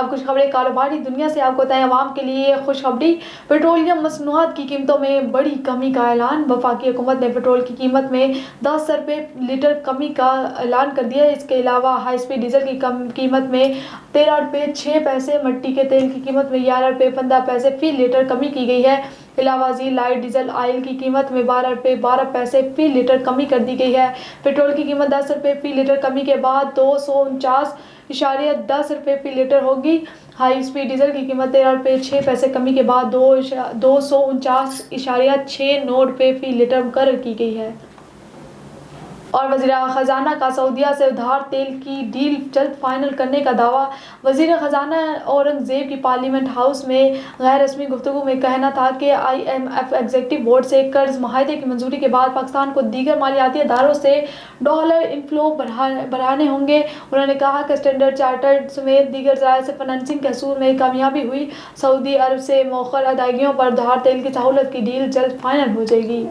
खुशखबरी कारोबारी दुनिया से आपको बताएं अवाम के लिए खुशखबरी। पेट्रोलियम मसनूआत की कीमतों में बड़ी कमी का ऐलान। वफाकी हुकूमत ने पेट्रोल की कीमत में 10 रुपये लीटर कमी का ऐलान कर दिया है। इसके अलावा हाई स्पीड डीजल की कीमत में 13 रुपये 6 पैसे, मिट्टी के तेल की कीमत में 11 रुपये 15 पैसे फी लीटर कमी की गई है। इलावाजी लाइट डीजल ऑयल की कीमत में 12 रुपये 12 पैसे फी लीटर कमी कर दी गई है। पेट्रोल की कीमत 10 रुपये फी लीटर कमी के बाद 249.10 रुपये फी लीटर होगी। हाई स्पीड डीजल की कीमत 13 रुपये 6 पैसे कमी के बाद 249.69 रुपये फी लीटर मुकर्रर की गई है। और वज़ीर ख़जाना का सऊदीया से उधार तेल की डील जल्द फाइनल करने का दावा। वज़ीर ख़जाना औरंगज़ेब की पार्लियामेंट हाउस में गैर रस्मी गुफ्तगू में कहना था कि IMF एग्जीक्यूटिव बोर्ड से कर्ज माहदे की मंजूरी के बाद पाकिस्तान को दीगर मालियाती अदारों से डॉलर इनफ्लो बढ़ाने होंगे। उन्होंने कहा कि स्टैंडर्ड चार्टर्ड समेत दीगर ज़राए से फाइनेंसिंग के असूल में कामयाबी हुई। सऊदी अरब से मौखर अदायगियों पर उधार तेल की सहूलत की डील जल्द फाइनल हो जाएगी।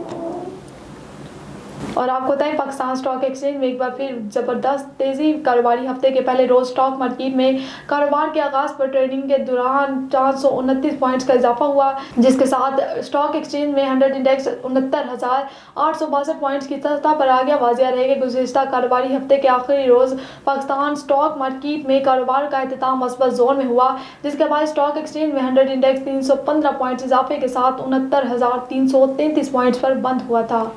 और आपको बताएं पाकिस्तान स्टॉक एक्सचेंज में एक बार फिर ज़बरदस्त तेज़ी। कारोबारी हफ्ते के पहले रोज़ स्टॉक मार्केट में कारोबार के आगाज़ पर ट्रेडिंग के दौरान 429 पॉइंट्स का इजाफा हुआ, जिसके साथ स्टॉक एक्सचेंज में 100 इंडेक्स 69,862 पॉइंट्स की सतह पर आ गया। वाज़ेह रहे कि गुज़िश्ता कारोबारी हफ्ते के आखिरी रोज़ पाकिस्तान स्टॉक मार्केट में कारोबार का अख्ताम मस्बत जोन में हुआ, जिसके बाद स्टॉक एक्सचेंज में 100 इंडेक्स 315 पॉइंट्स इजाफे के साथ 69,333 पॉइंट्स पर बंद हुआ था।